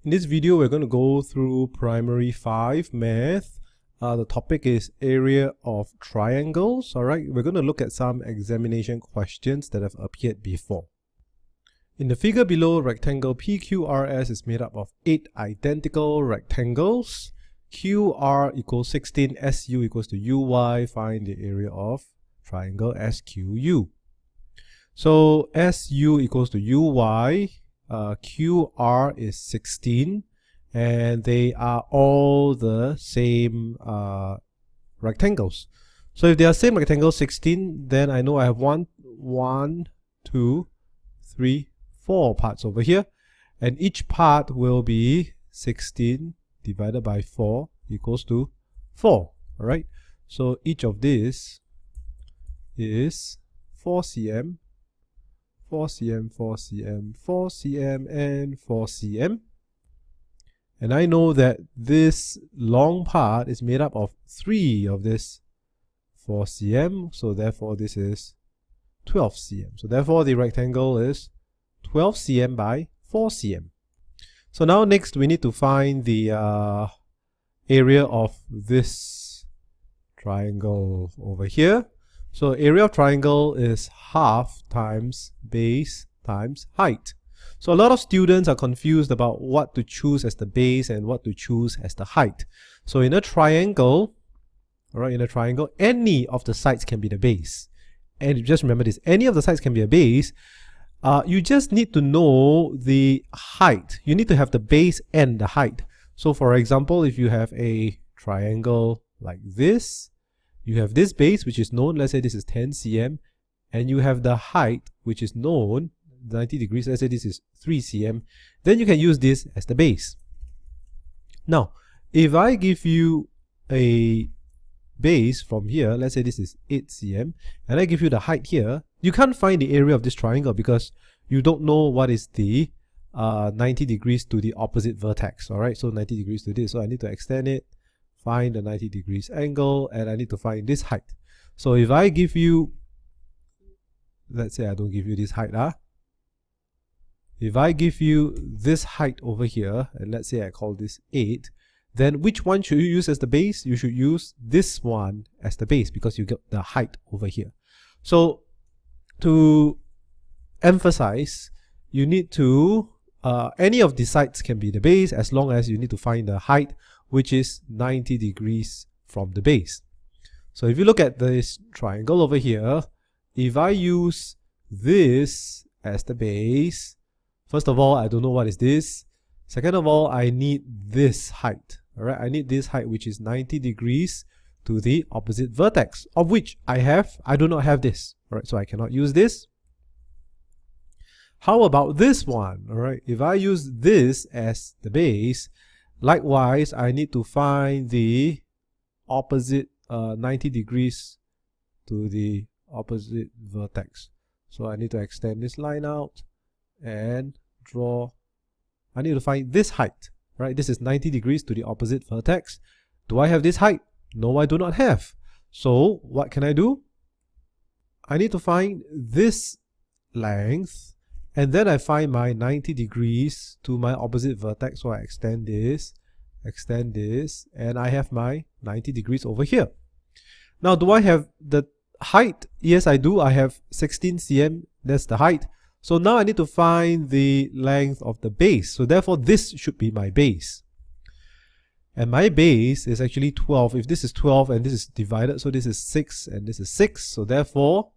In this video, we're going to go through Primary 5 Math. The topic is area of triangles. Alright, we're going to look at some examination questions that have appeared before. In the figure below, rectangle PQRS is made up of 8 identical rectangles. QR equals 16, SU equals to UY. Find the area of triangle SQU. So SU equals to UY. QR is 16, and they are all the same rectangles. So if they are same rectangle 16, then I know I have 1, 2, 3, 4 parts over here, and each part will be 16 divided by 4 equals to 4. All right, so each of this is 4 cm, 4 cm, 4 cm, 4 cm, and 4 cm. And I know that this long part is made up of 3 of this 4 cm, so therefore this is 12 cm. So therefore the rectangle is 12 cm by 4 cm. So now next we need to find the area of this triangle over here. So area of triangle is half times base times height. So a lot of students are confused about what to choose as the base and what to choose as the height. So in a triangle, alright, in a triangle, any of the sides can be the base. And just remember this, any of the sides can be a base. You just need to know the height. You need to have the base and the height. So for example, if you have a triangle like this, you have this base which is known, let's say this is 10 cm, and you have the height which is known, 90 degrees, let's say this is 3 cm, then you can use this as the base. Now, if I give you a base from here, let's say this is 8 cm, and I give you the height here, you can't find the area of this triangle because you don't know what is the 90 degrees to the opposite vertex. Alright, so 90 degrees to this, so I need to extend it, find the 90 degrees angle, and I need to find this height. So if I give you, let's say I don't give you this height, if I give you this height over here, and let's say I call this 8, then which one should you use as the base? You should use this one as the base because you get the height over here. So to emphasize, you need to, any of the sides can be the base as long as you need to find the height, which is 90 degrees from the base. So if you look at this triangle over here, if I use this as the base, first of all, I don't know what is this. Second of all, I need this height. All right, I need this height, which is 90 degrees to the opposite vertex, of which I do not have this. All right, so I cannot use this. How about this one? All right, if I use this as the base, likewise, I need to find the opposite 90 degrees to the opposite vertex. So I need to extend this line out and draw. I need to find this height, right? This is 90 degrees to the opposite vertex. Do I have this height? No, I do not have. So what can I do? I need to find this length, and then I find my 90 degrees to my opposite vertex. So I extend this, and I have my 90 degrees over here. Now, do I have the height? Yes, I do. I have 16 cm. That's the height. So now I need to find the length of the base. So therefore, this should be my base. And my base is actually 12. If this is 12 and this is divided, so this is 6 and this is 6. So therefore,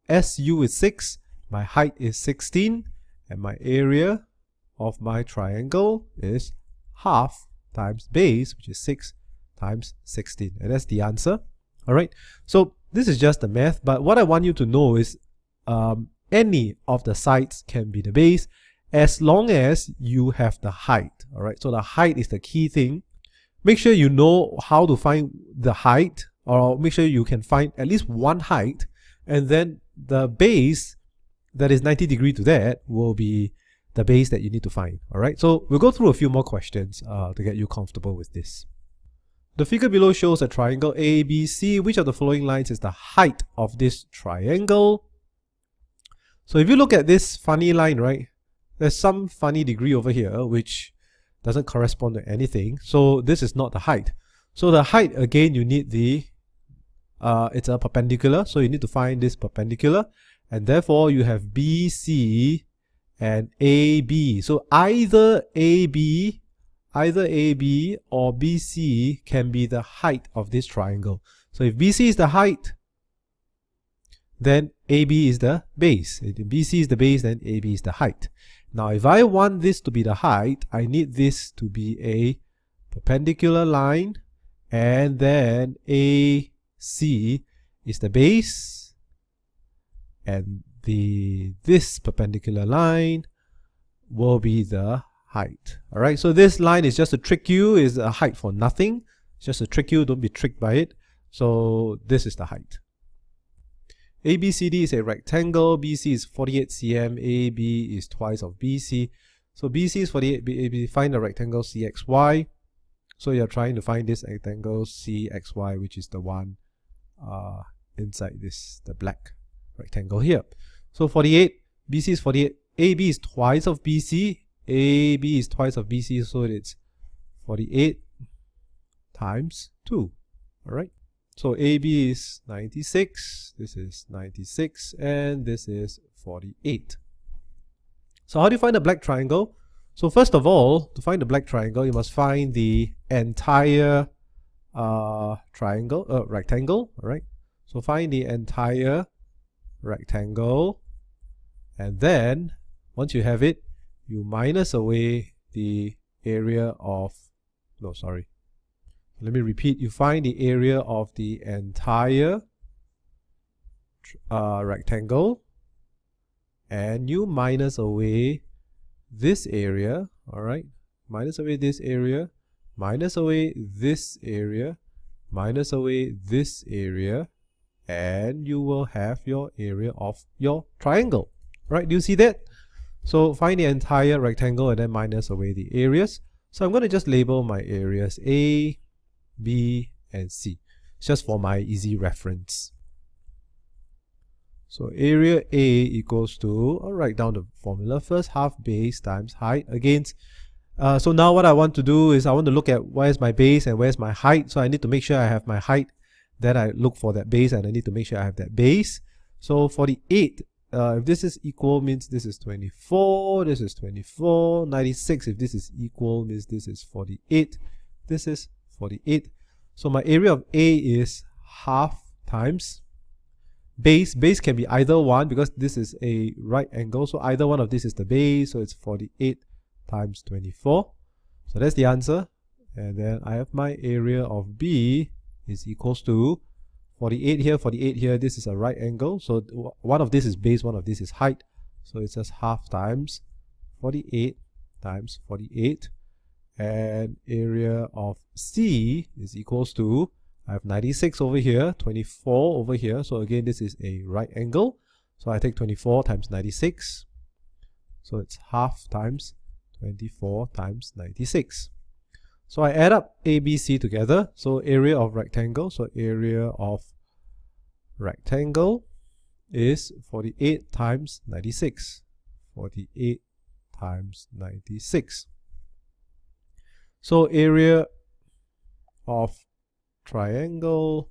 SU is 6. My height is 16, and my area of my triangle is half times base, which is 6 times 16. And that's the answer. All right. So this is just the math, but what I want you to know is any of the sides can be the base as long as you have the height. All right. So the height is the key thing. Make sure you know how to find the height, or make sure you can find at least one height, and then the base that is 90 degrees to that will be the base that you need to find. All right, so we'll go through a few more questions to get you comfortable with this. The figure below shows a triangle ABC. Which of the following lines is the height of this triangle? So if you look at this funny line, right, there's some funny degree over here which doesn't correspond to anything. So this is not the height. So the height, again, you need the, it's a perpendicular. So you need to find this perpendicular. And therefore, you have BC and AB. So either AB or BC can be the height of this triangle. So if BC is the height, then AB is the base. If BC is the base, then AB is the height. Now, if I want this to be the height, I need this to be a perpendicular line, and then AC is the base, and this perpendicular line will be the height. All right, so this line is just to trick you, is a height for nothing. It's just to trick you, don't be tricked by it. So this is the height. ABCD is a rectangle. BC is 48 cm. AB is twice of BC. So BC is 48. AB, find the rectangle CXY. So you're trying to find this rectangle CXY, which is the one inside this, the black rectangle here. So 48. BC is 48. AB is twice of BC. AB is twice of BC, so it's 48 times 2. All right. So AB is 96, this is 96, and this is 48. So how do you find a black triangle? So first of all, to find the black triangle, you must find the entire rectangle, all right? So find the entire rectangle, and then once you have it, you minus away the area of, no, sorry. Let me repeat, you find the area of the entire rectangle, and you minus away this area, all right? Minus away this area, minus away this area, minus away this area, and you will have your area of your triangle, right? Do you see that? So find the entire rectangle and then minus away the areas. So I'm going to just label my areas A, B, and C. It's just for my easy reference. So area A equals to, I'll write down the formula first, half base times height against. So now what I want to do is I want to look at where's my base and where's my height. So I need to make sure I have my height. Then I look for that base and I need to make sure I have that base. So 48, if this is equal, means this is 24, this is 24, 96, if this is equal, means this is 48, this is 48. So my area of A is half times base. Base can be either one because this is a right angle. So either one of this is the base. So it's 48 times 24. So that's the answer. And then I have my area of B is equals to 48 here, 48 here. This is a right angle. So one of this is base, one of this is height. So it's just half times 48 times 48. And area of C is equals to, I have 96 over here, 24 over here. So again, this is a right angle. So I take 24 times 96. So it's half times 24 times 96. So I add up A, B, C together. So area of rectangle. So area of rectangle is 48 times 96. 48 times 96. So area of triangle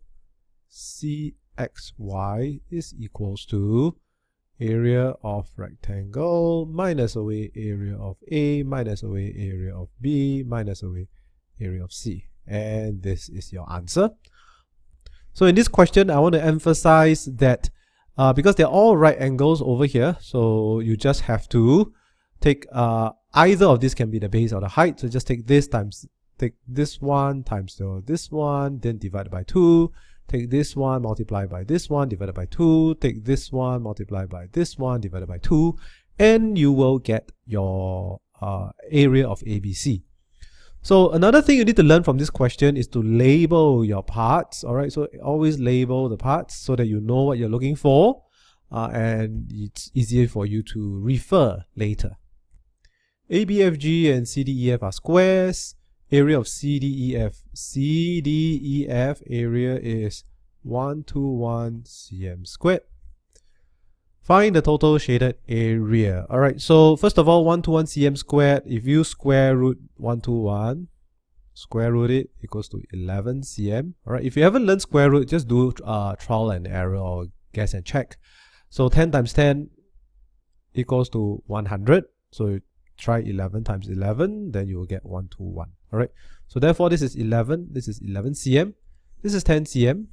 CXY is equals to area of rectangle minus away area of A minus away area of B minus away area of C. And this is your answer. So in this question, I want to emphasize that because they're all right angles over here, so you just have to take either of this can be the base or the height. So just take this times, take this one times this one, then divide by 2. Take this one, multiply by this one, divided by 2. Take this one, multiply by this one, divided by 2. And you will get your area of ABC. So another thing you need to learn from this question is to label your parts. All right, so always label the parts so that you know what you're looking for. And it's easier for you to refer later. ABFG and CDEF are squares. Area of CDEF area is 121 cm squared. Find the total shaded area. Alright, so first of all, 121 cm squared, if you square root 121, square root it equals to 11 cm. Alright, if you haven't learned square root, just do trial and error or guess and check. So 10 times 10 equals to 100. So try 11 times 11, then you will get 121. Alright, so therefore this is 11 cm, this is 10 cm,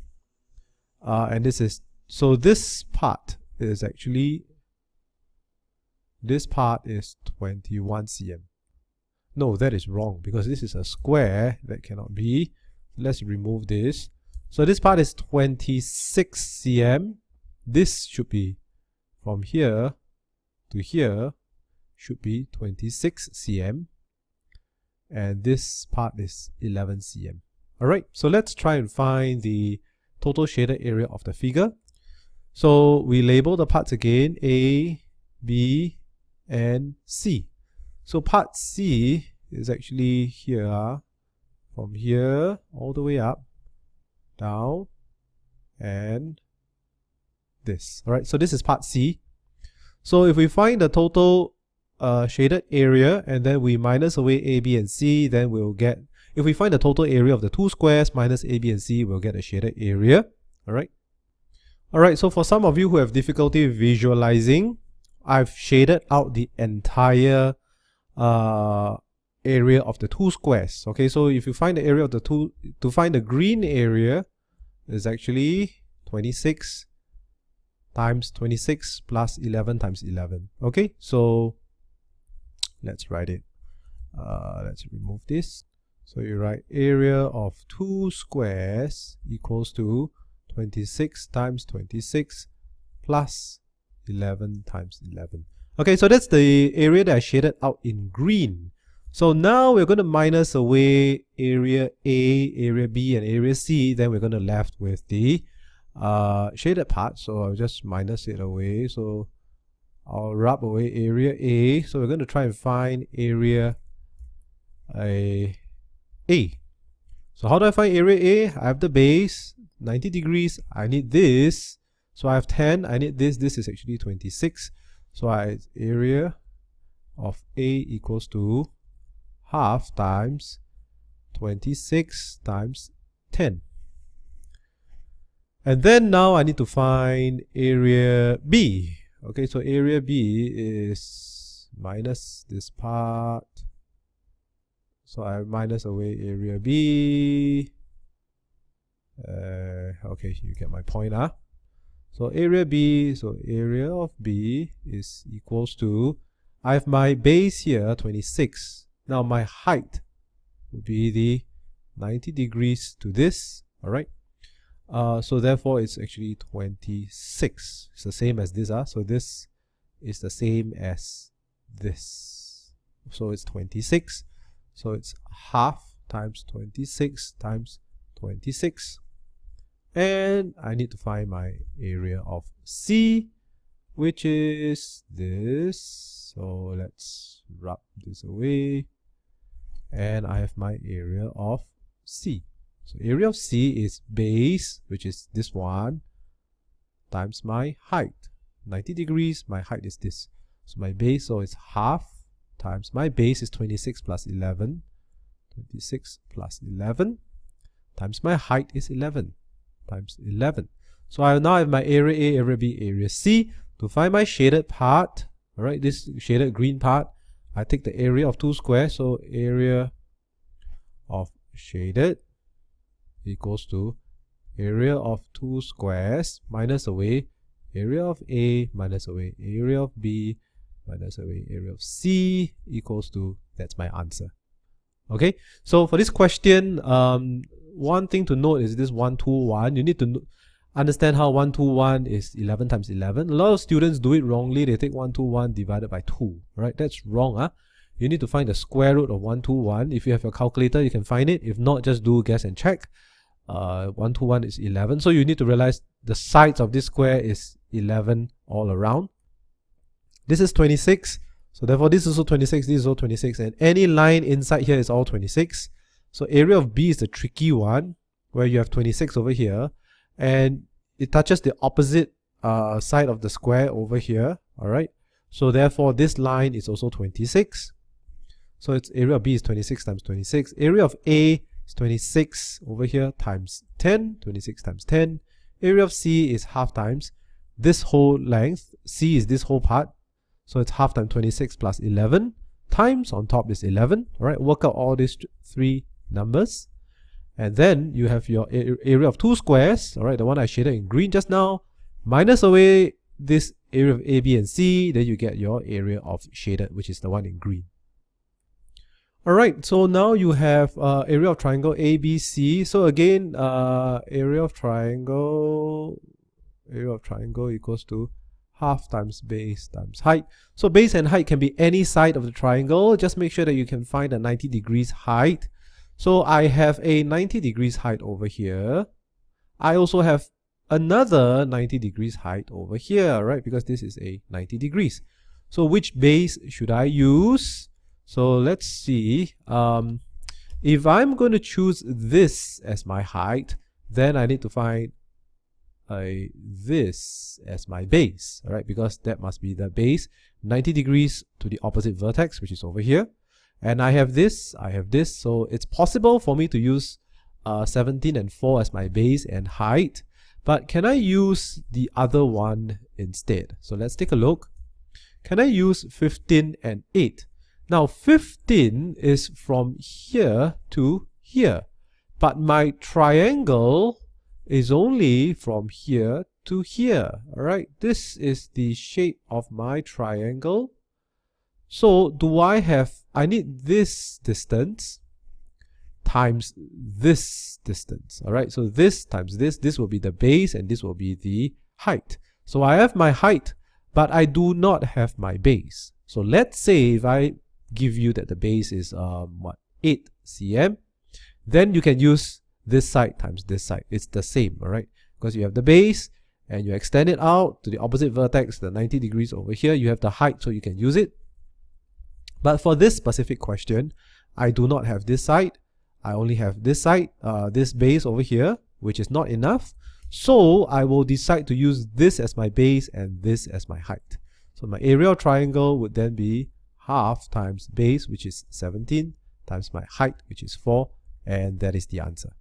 and this is, so this part is actually, this part is 21 cm. No, that is wrong because this is a square, that cannot be. Let's remove this. So this part is 26 cm. This should be from here to here, should be 26 cm. And this part is 11 cm. Alright, so let's try and find the total shaded area of the figure. So we label the parts again, A, B, and C. So part C is actually here, from here all the way up, down, and this. Alright, so this is part C. So if we find the total shaded area and then we minus away A, B, and C, then we'll get, if we find the total area of the two squares minus A, B, and C, we'll get a shaded area. Alright. Alright, so for some of you who have difficulty visualizing, I've shaded out the entire area of the two squares. Okay, so if you find the area of the two, to find the green area is actually 26 times 26 plus 11 times 11. Okay, so let's write it. Let's remove this. So you write area of two squares equals to 26 times 26 plus 11 times 11. Okay, so that's the area that I shaded out in green. So now we're going to minus away area A, area B, and area C. Then we're going to left with the shaded part. So I'll just minus it away. So I'll rub away area A. So we're going to try and find area A. So how do I find area A? I have the base, 90 degrees. I need this. So I have 10. I need this. This is actually 26. So area of A equals to half times 26 times 10. And then now I need to find area B. Okay, so area B is minus this part. So I minus away area B. Okay, you get my point, huh? So area B, so area of B is equals to, I have my base here, 26. Now my height will be the 90 degrees to this, alright? So therefore it's actually 26. It's the same as this, so this is the same as this. So it's 26. So it's half times 26 times 26. And I need to find my area of C, which is this. So let's rub this away. And I have my area of C. So area of C is base, which is this one, times my height. 90 degrees, my height is this. So my base, so it's half times my base is 26 plus 11. 26 plus 11 times my height is 11 times 11. So I now have my area A, area B, area C. To find my shaded part, alright, this shaded green part, I take the area of two squares. So area of shaded equals to area of two squares minus away area of A minus away area of B minus away area of C equals to, that's my answer. Okay, so for this question, one thing to note is this 121. You need to understand how 121 is 11 times 11. A lot of students do it wrongly. They take 121 divided by 2. Right? That's wrong. Huh? You need to find the square root of 121. If you have your calculator, you can find it. If not, just do guess and check. 121 is 11. So you need to realize the sides of this square is 11 all around. This is 26. So therefore, this is also 26, this is also 26. And any line inside here is all 26. So area of B is the tricky one, where you have 26 over here. And it touches the opposite side of the square over here, all right? So therefore, this line is also 26. So its area of B is 26 times 26. Area of A is 26 over here times 10, 26 times 10. Area of C is half times this whole length. C is this whole part. So it's half times 26 plus 11 times on top is 11. All right, work out all these three numbers. And then you have your area of two squares, all right, the one I shaded in green just now, minus away this area of A, B, and C, then you get your area of shaded, which is the one in green. All right, so now you have area of triangle ABC. So again, area of triangle equals to half times base times height. So base and height can be any side of the triangle. Just make sure that you can find a 90 degrees height. So I have a 90 degrees height over here. I also have another 90 degrees height over here, right? Because this is a 90 degrees. So which base should I use? So let's see. If I'm going to choose this as my height, then I need to find this as my base, all right? Because that must be the base, 90 degrees to the opposite vertex, which is over here. And I have this, so it's possible for me to use 17 and 4 as my base and height, but can I use the other one instead? So let's take a look. Can I use 15 and 8? Now 15 is from here to here, but my triangle is only from here to here, all right? This is the shape of my triangle. So I need this distance times this distance, all right? So this times this will be the base and this will be the height. So I have my height, but I do not have my base. So let's say if I give you that the base is 8 cm, then you can use this side times this side. It's the same, all right? Because you have the base and you extend it out to the opposite vertex, the 90 degrees over here. You have the height, so you can use it. But for this specific question, I do not have this side. I only have this side, this base over here, which is not enough. So I will decide to use this as my base and this as my height. So my area of triangle would then be half times base, which is 17, times my height, which is 4, and that is the answer.